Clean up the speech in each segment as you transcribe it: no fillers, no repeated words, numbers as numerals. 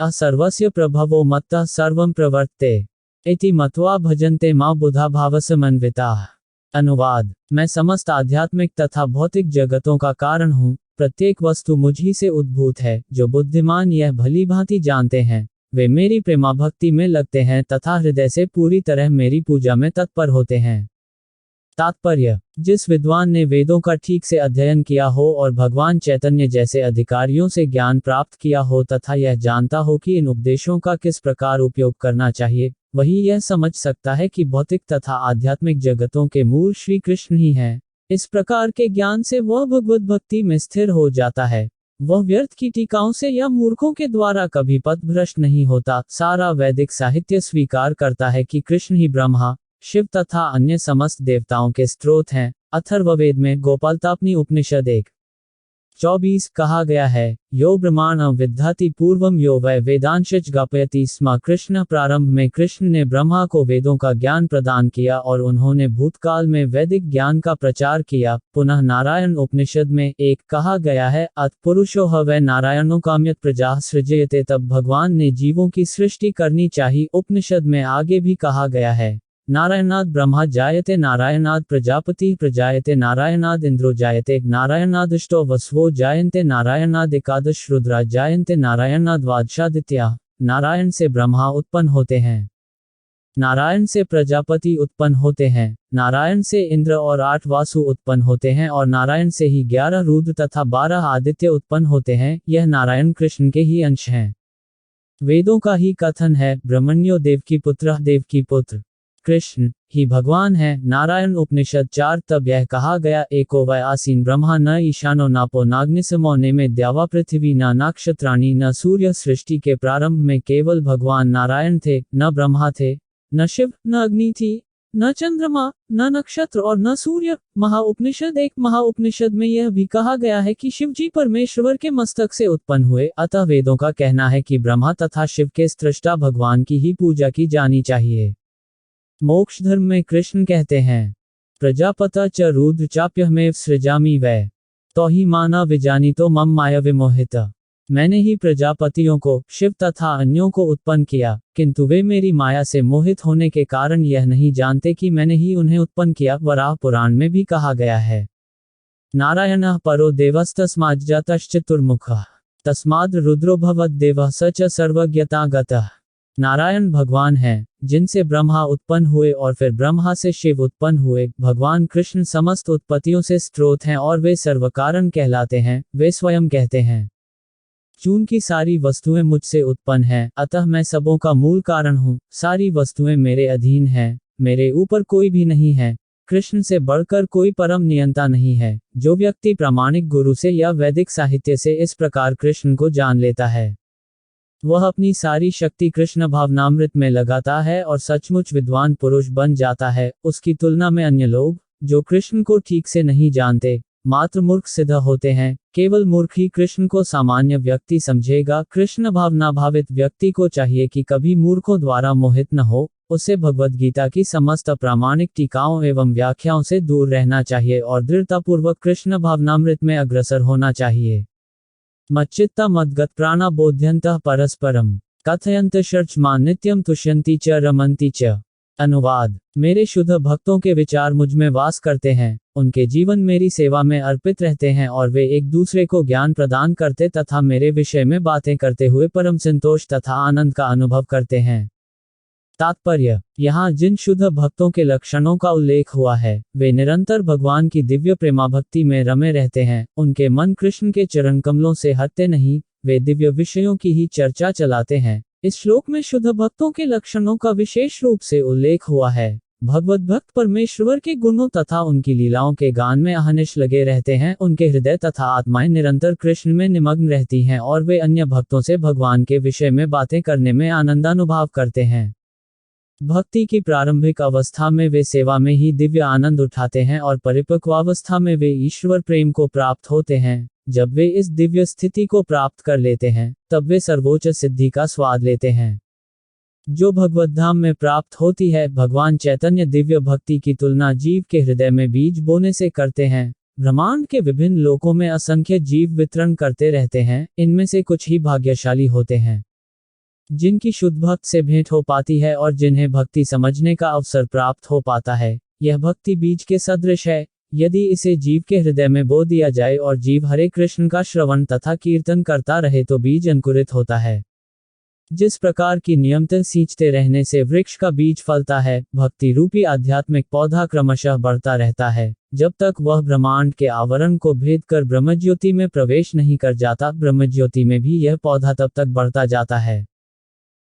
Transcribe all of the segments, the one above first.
असर्वस्य प्रभवो मत्तः सर्वं प्रवर्ते इति मत्वा भजन्ते मां बुधा भावसमन्विताः। अनुवाद। मैं समस्त आध्यात्मिक तथा भौतिक जगतों का कारण हूँ। प्रत्येक वस्तु मुझ ही से उद्भूत है। जो बुद्धिमान यह भली भांति जानते हैं, वे मेरी प्रेमा भक्ति में लगते हैं तथा हृदय से पूरी तरह मेरी पूजा में तत्पर होते हैं। तात्पर्य। जिस विद्वान ने वेदों का ठीक से अध्ययन किया हो और भगवान चैतन्य जैसे अधिकारियों से ज्ञान प्राप्त किया हो तथा यह जानता हो कि इन उपदेशों का किस प्रकार उपयोग करना चाहिए, वही यह समझ सकता है कि भौतिक तथा आध्यात्मिक जगतों के मूल श्री कृष्ण ही हैं। इस प्रकार के ज्ञान से वह भगवत भक्ति में स्थिर हो जाता है। वह व्यर्थ की टीकाओं से या मूर्खों के द्वारा कभी पथभ्रष्ट नहीं होता। सारा वैदिक साहित्य स्वीकार करता है कि कृष्ण ही ब्रह्मा, शिव तथा अन्य समस्त देवताओं के स्रोत हैं। अथर्ववेद में गोपालतापनी उपनिषद 1:24 कहा गया है, यो ब्रह्माणं विद्धाति पूर्वम यो वै वेदांशच ज्ञापयति स्म। कृष्ण प्रारंभ में कृष्ण ने ब्रह्मा को वेदों का ज्ञान प्रदान किया और उन्होंने भूतकाल में वैदिक ज्ञान का प्रचार किया। पुनः नारायण उपनिषद में 1 कहा गया है, अत पुरुषो ह वै नारायणो काम्यत प्रजाः सृजयते। तब भगवान ने जीवों की सृष्टि करनी चाहिए। उपनिषद में आगे भी कहा गया है, नारायणाद ब्रह्मा जायते, नारायणाद प्रजापति प्रजायते, नारायणाद इंद्रो जायते, नारायणादष्टो वसवो जायन्ते, नारायणाद एकादश रुद्रा जायन्ते, नारायणाद द्वादशादित्या। नारायण से ब्रह्मा उत्पन्न होते हैं, नारायण से प्रजापति उत्पन्न होते हैं, नारायण से इंद्र और 8 वासु उत्पन्न होते हैं और नारायण से ही 11 रुद्र तथा 12 आदित्य उत्पन्न होते हैं। यह नारायण कृष्ण के ही अंश हैं। वेदों का ही कथन है, ब्रह्मण्यो देवकी पुत्रः देवकी पुत्र। कृष्ण ही भगवान है। नारायण उपनिषद 4 तब यह कहा गया, एको वै आसीन ब्रह्मा न ईशानो नापो नाग्निसमो नेमे द्यावा पृथ्वी न नक्षत्राणि न सूर्य। सृष्टि के प्रारंभ में केवल भगवान नारायण थे, न ब्रह्मा थे, न शिव, न अग्नि थी, न चंद्रमा, न नक्षत्र और न सूर्य। महाउपनिषद 1 महाउपनिषद में यह भी कहा गया है कि शिवजी परमेश्वर के मस्तक से उत्पन्न हुए। अतः वेदों का कहना है कि ब्रह्मा तथा शिव के सृष्टा भगवान की ही पूजा की जानी चाहिए। मोक्ष धर्म में कृष्ण कहते हैं, प्रजापता च रुद्र चाप्यहमेव सृजामि वै तो ही माना विजानीतो मम माया विमोहित। मैंने ही प्रजापतियों को, शिव तथा अन्यों को उत्पन्न किया, किंतु वे मेरी माया से मोहित होने के कारण यह नहीं जानते कि मैंने ही उन्हें उत्पन्न किया। वराह पुराण में भी कहा गया है, नारायणः परो देवस्तस्माज्जातश्चतुर्मुखः तस्माद् रुद्रो भवद्देवः स च सर्वज्ञतागतः। नारायण भगवान हैं, जिनसे ब्रह्मा उत्पन्न हुए और फिर ब्रह्मा से शिव उत्पन्न हुए। भगवान कृष्ण समस्त उत्पत्तियों से स्रोत हैं और वे सर्वकारण कहलाते हैं। वे स्वयं कहते हैं, चूंकि सारी वस्तुएं मुझसे उत्पन्न हैं, अतः मैं सबों का मूल कारण हूँ। सारी वस्तुएं मेरे अधीन हैं, मेरे ऊपर कोई भी नहीं है। कृष्ण से बढ़कर कोई परम नियंता नहीं है। जो व्यक्ति प्रामाणिक गुरु से या वैदिक साहित्य से इस प्रकार कृष्ण को जान लेता है, वह अपनी सारी शक्ति कृष्ण भावनामृत में लगाता है और सचमुच विद्वान पुरुष बन जाता है। उसकी तुलना में अन्य लोग, जो कृष्ण को ठीक से नहीं जानते, मात्र मूर्ख सिद्ध होते हैं। केवल मूर्ख ही कृष्ण को सामान्य व्यक्ति समझेगा। कृष्ण भावना भावित व्यक्ति को चाहिए कि कभी मूर्खों द्वारा मोहित न हो। उसे भगवद गीता की समस्त प्रामाणिक टीकाओं एवं व्याख्याओं से दूर रहना चाहिए और दृढ़तापूर्वक कृष्ण भावनामृत में अग्रसर होना चाहिए। मच्चित्ता मद्गत प्राणा बोध्यन्तः परस्परम कथयन्त शर्चमा नित्यम तुष्यन्ति च रमन्ति च। अनुवाद। मेरे शुद्ध भक्तों के विचार मुझ में वास करते हैं, उनके जीवन मेरी सेवा में अर्पित रहते हैं और वे एक दूसरे को ज्ञान प्रदान करते तथा मेरे विषय में बातें करते हुए परम संतोष तथा आनंद का अनुभव करते हैं। तात्पर्य। यहाँ जिन शुद्ध भक्तों के लक्षणों का उल्लेख हुआ है, वे निरंतर भगवान की दिव्य प्रेमा भक्ति में रमे रहते हैं। उनके मन कृष्ण के चरण कमलों से हटते नहीं, वे दिव्य विषयों की ही चर्चा चलाते हैं। इस श्लोक में शुद्ध भक्तों के लक्षणों का विशेष रूप से उल्लेख हुआ है। भगवत भक्त परमेश्वर के गुणों तथा उनकी लीलाओं के गान में अहनिश लगे रहते हैं। उनके हृदय तथा आत्माएं निरंतर कृष्ण में निमग्न रहती हैं और वे अन्य भक्तों से भगवान के विषय में बातें करने में आनंदानुभव करते हैं। भक्ति की प्रारंभिक अवस्था में वे सेवा में ही दिव्य आनंद उठाते हैं और परिपक्वावस्था में वे ईश्वर प्रेम को प्राप्त होते हैं। जब वे इस दिव्य स्थिति को प्राप्त कर लेते हैं, तब वे सर्वोच्च सिद्धि का स्वाद लेते हैं, जो भगवत धाम में प्राप्त होती है। भगवान चैतन्य दिव्य भक्ति की तुलना जीव के हृदय में बीज बोने से करते हैं। ब्रह्मांड के विभिन्न लोकों में असंख्य जीव वितरण करते रहते हैं, इनमें से कुछ ही भाग्यशाली होते हैं। जिनकी शुद्ध भक्त से भेंट हो पाती है और जिन्हें भक्ति समझने का अवसर प्राप्त हो पाता है, यह भक्ति बीज के सदृश है। यदि इसे जीव के हृदय में बो दिया जाए और जीव हरे कृष्ण का श्रवण तथा कीर्तन करता रहे तो बीज अंकुरित होता है। जिस प्रकार की नियमित सींचते रहने से वृक्ष का बीज फलता है, भक्ति रूपी आध्यात्मिक पौधा क्रमशः बढ़ता रहता है, जब तक वह ब्रह्मांड के आवरण को भेद कर ब्रह्मज्योति में प्रवेश नहीं कर जाता। ब्रह्मज्योति में भी यह पौधा तब तक बढ़ता जाता है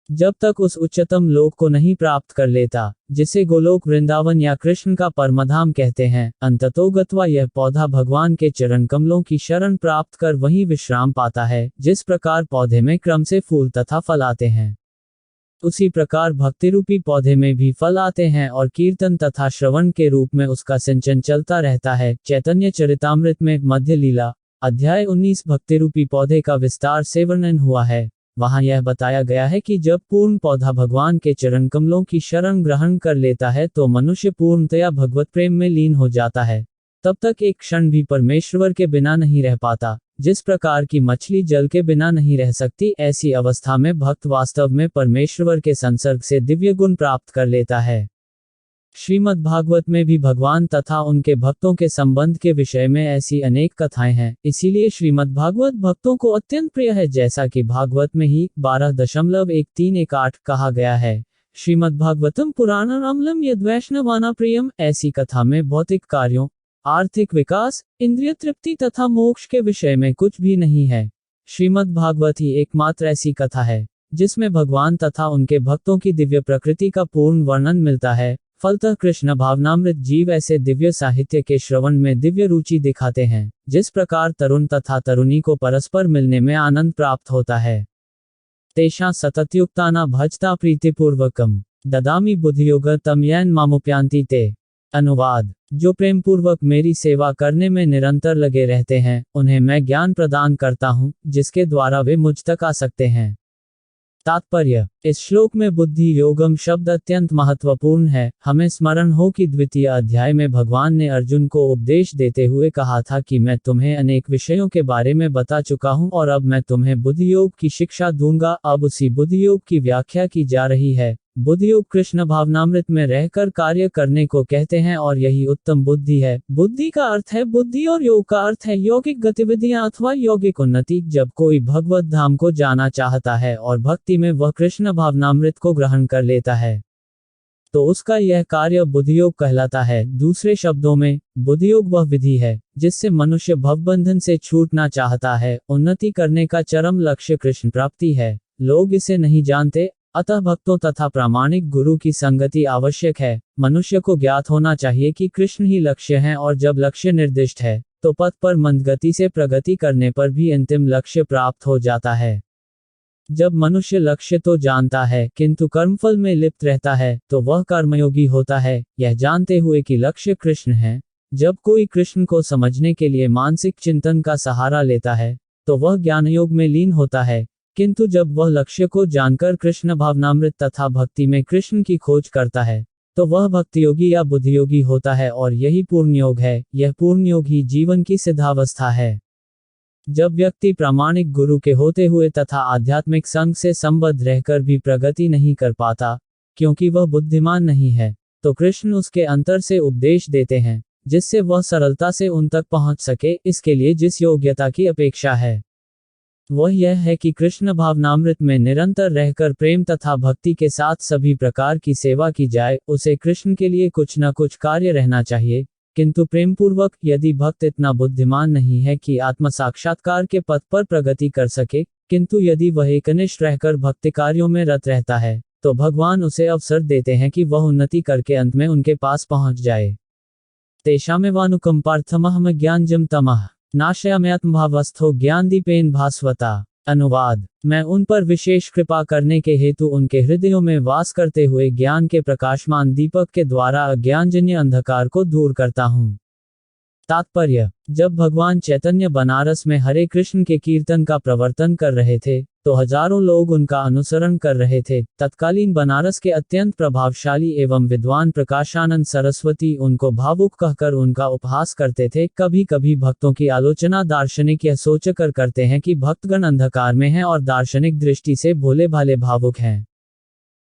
जब तक उस उच्चतम लोक को नहीं प्राप्त कर लेता, जिसे गोलोक वृंदावन या कृष्ण का परमधाम कहते हैं। अंततोगत्वा यह पौधा भगवान के चरण कमलों की शरण प्राप्त कर वहीं विश्राम पाता है। जिस प्रकार पौधे में क्रम से फूल तथा फल आते हैं, उसी प्रकार भक्ति रूपी पौधे में भी फल आते हैं और कीर्तन तथा श्रवण के रूप में उसका सिंचन चलता रहता है। चैतन्य चरितामृत में मध्य लीला अध्याय 19 भक्ति रूपी पौधे का विस्तार से वर्णन हुआ है। वहां यह बताया गया है कि जब पूर्ण पौधा भगवान के चरण कमलों की शरण ग्रहण कर लेता है तो मनुष्य पूर्णतया भगवत प्रेम में लीन हो जाता है। तब तक एक क्षण भी परमेश्वर के बिना नहीं रह पाता। जिस प्रकार की मछली जल के बिना नहीं रह सकती, ऐसी अवस्था में भक्त वास्तव में परमेश्वर के संसर्ग से दिव्य गुण प्राप्त कर लेता है। श्रीमद् भागवत में भी भगवान तथा उनके भक्तों के संबंध के विषय में ऐसी अनेक कथाएं हैं। इसीलिए श्रीमद् भागवत भक्तों को अत्यंत प्रिय है, जैसा कि भागवत में ही 12.1318 कहा गया है। श्रीमद् भागवतम पुराणम अमलम यद्वैष्णवाना प्रियम। ऐसी कथा में भौतिक कार्यों, आर्थिक विकास, इंद्रिय तृप्ति तथा मोक्ष के विषय में कुछ भी नहीं है। श्रीमद् भागवत ही एकमात्र ऐसी कथा है जिसमें भगवान तथा उनके भक्तों की दिव्य प्रकृति का पूर्ण वर्णन मिलता है। फलतः कृष्ण भावनामृत जीव ऐसे दिव्य साहित्य के श्रवण में दिव्य रुचि दिखाते हैं, जिस प्रकार तरुण तथा तरुणी को परस्पर मिलने में आनंद प्राप्त होता है। तेषां सततयुक्ताना भजता प्रीतिपूर्वकम ददामि बुद्धियोग तम येन मामुप्यान्ति ते। अनुवाद: जो प्रेम पूर्वक मेरी सेवा करने में निरंतर लगे रहते हैं, उन्हें मैं ज्ञान प्रदान करता हूँ, जिसके द्वारा वे मुझ तक आ सकते हैं। तात्पर्य: इस श्लोक में बुद्धि योगम शब्द अत्यंत महत्वपूर्ण है। हमें स्मरण हो कि द्वितीय अध्याय में भगवान ने अर्जुन को उपदेश देते हुए कहा था कि मैं तुम्हें अनेक विषयों के बारे में बता चुका हूं और अब मैं तुम्हें बुद्धि योग की शिक्षा दूंगा। अब उसी बुद्धि योग की व्याख्या की जा रही है। बुद्धि योग कृष्ण भावनामृत में रहकर कार्य करने को कहते हैं और यही उत्तम बुद्धि है। बुद्धि का अर्थ है बुद्धि और योग का अर्थ है यौगिक गतिविधियां अथवा यौगिक उन्नति। जब कोई भगवत धाम को जाना चाहता है और भक्ति में वह कृष्ण भावनामृत को ग्रहण कर लेता है, तो उसका यह कार्य बुद्धियोग कहलाता है। दूसरे शब्दों में, बुद्धियोग वह विधि है जिससे मनुष्य भवबंधन से छूटना चाहता है। उन्नति करने का चरम लक्ष्य कृष्ण प्राप्ति है। लोग इसे नहीं जानते, अतः भक्तों तथा प्रामाणिक गुरु की संगति आवश्यक है। मनुष्य को ज्ञात होना चाहिए कि कृष्ण ही लक्ष्य हैं और जब लक्ष्य निर्दिष्ट है तो पथ पर मंदगति से प्रगति करने पर भी अंतिम लक्ष्य प्राप्त हो जाता है। जब मनुष्य लक्ष्य तो जानता है किंतु कर्मफल में लिप्त रहता है तो वह कर्मयोगी होता है, यह जानते हुए कि लक्ष्य कृष्ण है। जब कोई कृष्ण को समझने के लिए मानसिक चिंतन का सहारा लेता है तो वह ज्ञानयोग में लीन होता है, किंतु जब वह लक्ष्य को जानकर कृष्ण भावनामृत तथा भक्ति में कृष्ण की खोज करता है तो वह भक्तियोगी या बुद्धियोगी होता है और यही पूर्ण योग है। यह पूर्ण योग ही जीवन की सिद्धावस्था है। जब व्यक्ति प्रामाणिक गुरु के होते हुए तथा आध्यात्मिक संग से संबद्ध रहकर भी प्रगति नहीं कर पाता, क्योंकि वह बुद्धिमान नहीं है, तो कृष्ण उसके अंतर से उपदेश देते हैं जिससे वह सरलता से उन तक पहुंच सके। इसके लिए जिस योग्यता की अपेक्षा है वह यह है कि कृष्ण भावनामृत में निरंतर रहकर प्रेम तथा भक्ति के साथ सभी प्रकार की सेवा की जाए। उसे कृष्ण के लिए कुछ न कुछ कार्य रहना चाहिए, किंतु प्रेम पूर्वक। यदि भक्त इतना बुद्धिमान नहीं है कि आत्म साक्षात्कार के पथ पर प्रगति कर सके, किंतु यदि वह एकनिष्ठ रहकर भक्ति कार्यों में रत रहता है तो भगवान उसे अवसर देते हैं कि वह उन्नति करके अंत में उनके पास पहुंच जाए। तेषामेवानुकंपार्थमहम ज्ञानजम तमः नाशयाम्यात्मभावस्थो ज्ञानदीपेन भास्वता। अनुवाद: मैं उन पर विशेष कृपा करने के हेतु उनके हृदयों में वास करते हुए ज्ञान के प्रकाशमान दीपक के द्वारा अज्ञानजन्य अंधकार को दूर करता हूँ। तात्पर्य: जब भगवान चैतन्य बनारस में हरे कृष्ण के कीर्तन का प्रवर्तन कर रहे थे, तो हजारों लोग उनका अनुसरण कर रहे थे। तत्कालीन बनारस के अत्यंत प्रभावशाली एवं विद्वान प्रकाशानंद सरस्वती उनको भावुक कहकर उनका उपहास करते थे। कभी कभी भक्तों की आलोचना दार्शनिक यह सोचकर करते हैं कि भक्तगण अंधकार में हैं और दार्शनिक दृष्टि से भोले भाले भावुक हैं,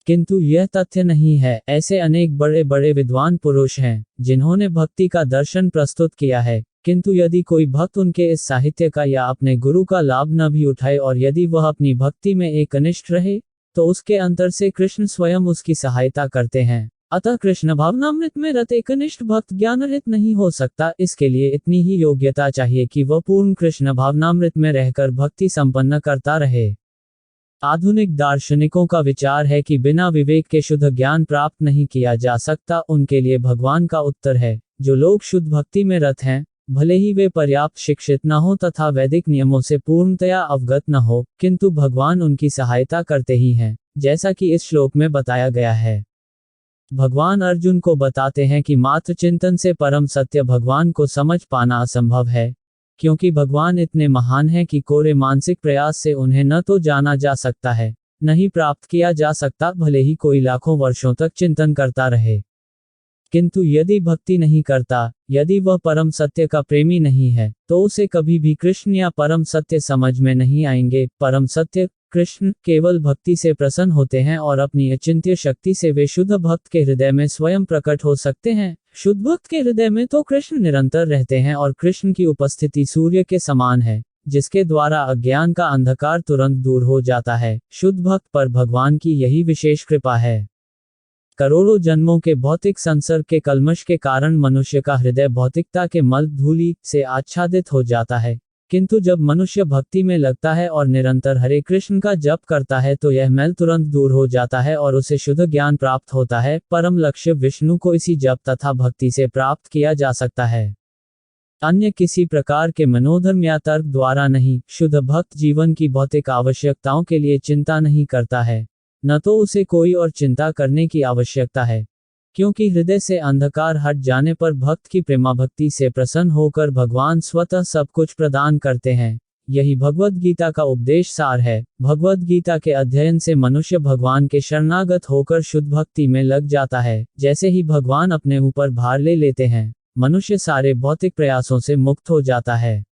किंतु यह तथ्य नहीं है। ऐसे अनेक बड़े बड़े विद्वान पुरुष हैं जिन्होंने भक्ति का दर्शन प्रस्तुत किया है, किंतु यदि कोई भक्त उनके इस साहित्य का या अपने गुरु का लाभ न भी उठाए और यदि वह अपनी भक्ति में एकनिष्ठ रहे, तो उसके अंतर से कृष्ण स्वयं उसकी सहायता करते हैं। अतः कृष्ण भावनामृत में रत एकनिष्ठ भक्त ज्ञानरहित नहीं हो सकता। इसके लिए इतनी ही योग्यता चाहिए कि वह पूर्ण कृष्ण भावनामृत में रहकर भक्ति संपन्न करता रहे। आधुनिक दार्शनिकों का विचार है कि बिना विवेक के शुद्ध ज्ञान प्राप्त नहीं किया जा सकता। उनके लिए भगवान का उत्तर है, जो लोग शुद्ध भक्ति में रत हैं, भले ही वे पर्याप्त शिक्षित न हो तथा वैदिक नियमों से पूर्णतया अवगत न हो, किंतु भगवान उनकी सहायता करते ही हैं, जैसा कि इस श्लोक में बताया गया है। भगवान अर्जुन को बताते हैं कि मात्र चिंतन से परम सत्य भगवान को समझ पाना असंभव है, क्योंकि भगवान इतने महान हैं कि कोरे मानसिक प्रयास से उन्हें न तो जाना जा सकता है, न ही प्राप्त किया जा सकता, भले ही कोई लाखों वर्षों तक चिंतन करता रहे। किंतु यदि भक्ति नहीं करता, यदि वह परम सत्य का प्रेमी नहीं है, तो उसे कभी भी कृष्ण या परम सत्य समझ में नहीं आएंगे। परम सत्य कृष्ण केवल भक्ति से प्रसन्न होते हैं और अपनी अचिंत्य शक्ति से वे शुद्ध भक्त के हृदय में स्वयं प्रकट हो सकते हैं। शुद्ध भक्त के हृदय में तो कृष्ण निरंतर रहते हैं और कृष्ण की उपस्थिति सूर्य के समान है, जिसके द्वारा अज्ञान का अंधकार तुरंत दूर हो जाता है। शुद्ध भक्त पर भगवान की यही विशेष कृपा है। करोड़ों जन्मों के भौतिक संसर्ग के कल्मश के कारण मनुष्य का हृदय भौतिकता के मल धूलि से आच्छादित हो जाता है, किंतु जब मनुष्य भक्ति में लगता है और निरंतर हरे कृष्ण का जप करता है, तो यह मैल तुरंत दूर हो जाता है और उसे शुद्ध ज्ञान प्राप्त होता है। परम लक्ष्य विष्णु को इसी जप तथा भक्ति से प्राप्त किया जा सकता है, अन्य किसी प्रकार के मनोधर्म या तर्क द्वारा नहीं। शुद्ध भक्त जीवन की भौतिक आवश्यकताओं के लिए चिंता नहीं करता है, न तो उसे कोई और चिंता करने की आवश्यकता है, क्योंकि हृदय से अंधकार हट जाने पर भक्त की प्रेमा भक्ति से प्रसन्न होकर भगवान स्वतः सब कुछ प्रदान करते हैं। यही भगवद गीता का उपदेश सार है। भगवद गीता के अध्ययन से मनुष्य भगवान के शरणागत होकर शुद्ध भक्ति में लग जाता है। जैसे ही भगवान अपने ऊपर भार ले लेते हैं, मनुष्य सारे भौतिक प्रयासों से मुक्त हो जाता है।